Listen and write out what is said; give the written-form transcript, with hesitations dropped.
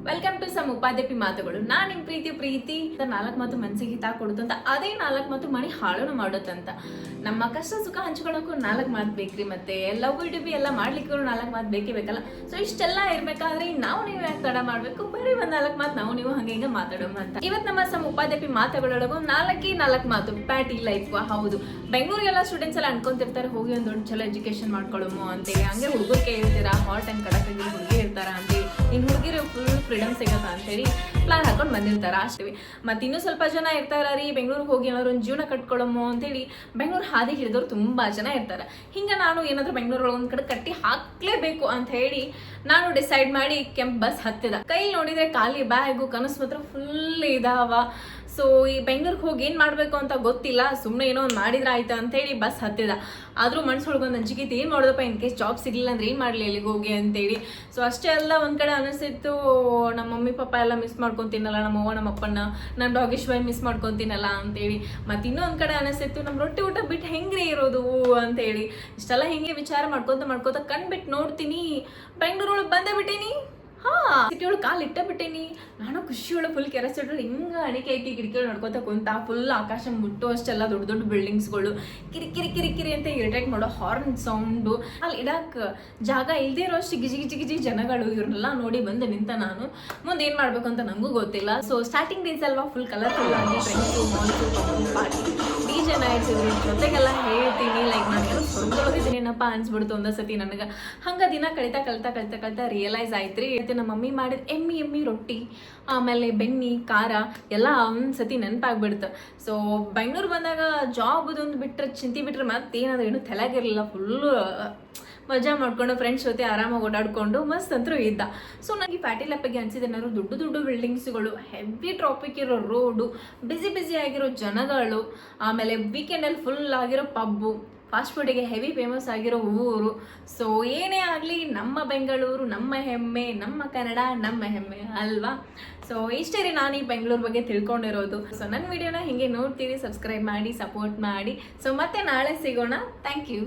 Welcome to some ಉಪಾಧ್ಯಪಿ ಮಾತುಗಳು. ನಾನು ನಿಮ್ಮ ಪ್ರೀತಿ 4 ಮಾತು ಮನಸ್ಸಿಗೆ ಹಿತ ಕೊಡುತ್ತಂತ, ಅದೇ 4 ಮಾತು ಮನೆ ಹಾಳುನು ಮಾಡುತ್ತಂತ. ನಮ್ಮ ಕಷ್ಟ ಸುಖ ಹಂಚ್ಕೊಳ್ಳೋಕ್ಕೂ 4 ಮಾತು ಬೇಕ್ರಿ, ಮತ್ತೆ ಲವ್ ಡಿಬಿ ಎಲ್ಲ ಮಾಡ್ಲಿಕ್ಕೂ 4 ಮಾತು ಬೇಕೇ ಬೇಕಲ್ಲ. ಸೊ ಇಷ್ಟೆಲ್ಲ ಇರ್ಬೇಕಾದ್ರೆ ನೀವು ಯಾಕೆ ತಡ ಮಾಡ್ಬೇಕು, ಬರೀ ಒಂದ್ 4 ಮಾತು ನೀವು ಹಂಗೆ ಮಾತಾಡೋಣ ಅಂತ. ಇವತ್ತು ನಮ್ಮ ಸಮ್ ಉಪಾಧ್ಯಪಿ ಮಾತುಗಳೊಳಗೂ 4 ಮಾತು ಪ್ಯಾಟಿ ಲೈಫ್. ಹೌದು, ಬೆಂಗಳೂರಿಗೆಲ್ಲ ಸ್ಟೂಡೆಂಟ್ಸ್ ಎಲ್ಲ ಅನ್ಕೊಂತಿರ್ತಾರೆ, ಹೋಗಿ ಒಂದು ದೊಡ್ಡ ಚಲೋ ಎಜುಕೇಶನ್ ಮಾಡ್ಕೊಳ್ಳೋಮು ಅಂತೇಳಿ. ಹಂಗೆ ಹುಡುಗರು ಕೇಳ್ತೀರಾ, ಹಾಟ್ ಅಂಡ್ ಕಡಕ್ ಹುಡುಗಿ ಇರ್ತಾರ ಅಂತೇಳಿ, ಇನ್ನು ಹುಡುಗಿರು ಫುಲ್ ಫ್ರೀಡಮ್ ಸಿಗತ್ತ ಅಂತೇಳಿ ಪ್ಲಾನ್ ಹಾಕೊಂಡು ಬಂದಿರ್ತಾರ ಅಷ್ಟೇ. ಮತ್ತೆ ಇನ್ನೂ ಸ್ವಲ್ಪ ಜನ ಇರ್ತಾರ ರೀ, ಬೆಂಗಳೂರಿಗೆ ಹೋಗಿ ಏನಾದ್ರು ಒಂದು ಜೀವನ ಕಟ್ಕೊಳ್ಳೋಮು ಅಂತೇಳಿ ಬೆಂಗಳೂರು ಹಾದಿ ಹಿಡಿದವ್ರು ತುಂಬಾ ಜನ ಇರ್ತಾರೆ. ಹಿಂಗೆ ನಾನು ಏನಾದ್ರು ಬೆಂಗಳೂರು ಒಂದ್ ಕಡೆ ಕಟ್ಟಿ ಹಾಕ್ಲೇಬೇಕು ಅಂತ ಹೇಳಿ ನಾನು ಡಿಸೈಡ್ ಮಾಡಿ ಕೆಂಪ್ ಬಸ್ ಹತ್ತಿದ. ಕೈ ನೋಡಿದ್ರೆ ಖಾಲಿ ಬ್ಯಾಗು, ಕನಸು ಮಾತ್ರ ಫುಲ್ ಇದಾವ. ಸೊ ಈ ಬೆಂಗಳೂರಿಗೆ ಹೋಗಿ ಏನು ಮಾಡಬೇಕು ಅಂತ ಗೊತ್ತಿಲ್ಲ, ಸುಮ್ಮನೆ ಏನೋ ಒಂದು ಮಾಡಿದ್ರೆ ಆಯ್ತು ಅಂತ ಹೇಳಿ ಬಸ್ ಹತ್ತಿದ. ಆದರೂ ಮನ್ಸೊಳಗೊಂದು ಅಂಜಿಕೆ ಏನು ಮಾಡೋದಪ್ಪ, ಇನ್ ಕೇಸ್ ಜಾಬ್ ಸಿಗಲಿಲ್ಲ ಅಂದ್ರೆ ಏನು ಮಾಡಲಿ ಅಲ್ಲಿಗೆ ಹೋಗಿ ಅಂತೇಳಿ. ಸೊ ಅಷ್ಟೇ ಅಲ್ಲ, ಒಂದು ಕಡೆ ಅನಿಸ್ತಿತ್ತು ನಮ್ಮ ಮಮ್ಮಿ ಪಾಪ ಎಲ್ಲ ಮಿಸ್ ಮಾಡ್ಕೊತೀನಲ್ಲ, ನಮ್ಮ ಅವ್ವ ನಮ್ಮ ಅಪ್ಪನ, ನನ್ನ ಡಾಗಿಶ್ವಾಯ್ ಮಿಸ್ ಮಾಡ್ಕೊತೀನಲ್ಲ ಅಂತೇಳಿ. ಮತ್ತು ಇನ್ನೊಂದು ಕಡೆ ಅನಿಸ್ತಿತ್ತು ನಮ್ಮ ರೊಟ್ಟಿ ಊಟ ಬಿಟ್ಟು ಹೆಂಗ್ರಿ ಇರೋದು ಅಂತೇಳಿ. ಇಷ್ಟೆಲ್ಲ ಹಿಂಗೆ ವಿಚಾರ ಮಾಡ್ಕೊತ ಕಣ್ಬಿಟ್ಟು ನೋಡ್ತೀನಿ, ಬೆಂಗಳೂರೊಳಗೆ ಬಂದೇ ಬಿಟ್ಟೀನಿ. ಸಿಟಿ ಒಳಗೆ ಕಾಲು ಇಟ್ಟ ಬಿಟ್ಟೇನಿ. ನಾನು ಖುಷಿಯೊಳಗೆ ಫುಲ್ ಕೆರಸಿಟ್ರು ಹಿಂಗೆ ಅಡಿಕೆ ಐತಿ, ಕಿಟಕಿಗಳು ನೋಡ್ಕೊತ ಕುಂತ ಫುಲ್ ಆಕಾಶ ಮುಟ್ಟು ಅಷ್ಟೆಲ್ಲ ದೊಡ್ಡ ದೊಡ್ಡ ಬಿಲ್ಡಿಂಗ್ಸ್ಗಳು, ಕಿರಿಕಿರಿ ಅಂತ ಇರಿಟೇಟ್ ಮಾಡೋ ಹಾರ್ನ್ ಸೌಂಡು, ಅಲ್ಲಿ ಇಡಕ್ಕೆ ಜಾಗ ಇಲ್ಲದೆ ಇರೋ ಅಷ್ಟು ಗಿಜಿ ಜನಗಳು, ಇವ್ರನ್ನೆಲ್ಲ ನೋಡಿ ಬಂದು ನಿಂತ ನಾನು. ಮುಂದೆ ಏನು ಮಾಡಬೇಕು ಅಂತ ನನಗೂ ಗೊತ್ತಿಲ್ಲ. ಸೊ ಸ್ಟಾರ್ಟಿಂಗ್ ಡೇಸ್ ಅಲ್ವಾ, ಫುಲ್ ಕಲರ್ಫುಲ್ ಆಗಿ friends, malls, party, DJ nights ಇದ್ರ ಜೊತೆಗೆಲ್ಲ ಹೇಳ್ತೀನಿ. ಲೈಕ್ ನಾನು ಸ್ವರ್ಗದೊಳಗಿದ್ದೀನೇನಪ್ಪ ಅನ್ಸ್ಬಿಡ್ತು ಒಂದೊಂದ್ಸತಿ ನನಗೆ. ಹಂಗೆ ದಿನ ಕಳಿತಾ ರಿಯಲೈಸ್ ಆಯ್ತು ರೀ, ನಮ್ಮ ಮಮ್ಮಿ ಮಾಡಿದ ಎಮ್ಮಿ ರೊಟ್ಟಿ, ಆಮೇಲೆ ಬೆಣ್ಣೆ ಖಾರ ಎಲ್ಲ ಒಂದ್ಸತಿ ನೆನಪಾಗ್ಬಿಡ್ತು. ಸೊ ಬೆಂಗಳೂರು ಬಂದಾಗ ಜಾಬ್ ಅದೊಂದು ಬಿಟ್ಟರೆ, ಚಿಂತೆ ಬಿಟ್ಟರೆ ಮತ್ತೇನಾದ್ರು ಏನು ತಲೆಗಿರಲಿಲ್ಲ. ಫುಲ್ಲು ಮಜಾ ಮಾಡ್ಕೊಂಡು ಫ್ರೆಂಡ್ಸ್ ಜೊತೆ ಆರಾಮಾಗಿ ಓಡಾಡ್ಕೊಂಡು ಮಸ್ತ್ ಅಂತರೂ ಇದ್ದ. ಸೊ ನನಗೆ ಪ್ಯಾಟಿ ಲಪ್ಪಗೆ ಅನಿಸಿದೆ, ಏನಾದ್ರು ದೊಡ್ಡ ಬಿಲ್ಡಿಂಗ್ಸ್ಗಳು, ಹೆವಿ ಟ್ರಾಫಿಕ್ ಇರೋ ರೋಡು, ಬಿಸಿ ಆಗಿರೋ ಜನಗಳು, ಆಮೇಲೆ ವೀಕೆಂಡಲ್ಲಿ ಫುಲ್ ಆಗಿರೋ ಪಬ್ಬು, ಫಾಸ್ಟ್ ಫುಡ್ಗೆ ಹೆವಿ ಫೇಮಸ್ ಆಗಿರೋ ಊರು. ಸೊ ಏನೇ ಆಗಲಿ ನಮ್ಮ ಬೆಂಗಳೂರು ನಮ್ಮ ಹೆಮ್ಮೆ, ನಮ್ಮ ಕನ್ನಡ ನಮ್ಮ ಹೆಮ್ಮೆ ಅಲ್ವಾ. ಸೊ ಇಷ್ಟೇ ರೀ ನಾನು ಈ ಬೆಂಗಳೂರು ಬಗ್ಗೆ ತಿಳ್ಕೊಂಡಿರೋದು. ಸೊ ನನ್ನ ವಿಡಿಯೋನ ಹಿಂಗೆ ನೋಡ್ತೀರಿ, ಸಬ್ಸ್ಕ್ರೈಬ್ ಮಾಡಿ, ಸಪೋರ್ಟ್ ಮಾಡಿ. ಸೊ ಮತ್ತೆ ನಾಳೆ ಸಿಗೋಣ. Thank you.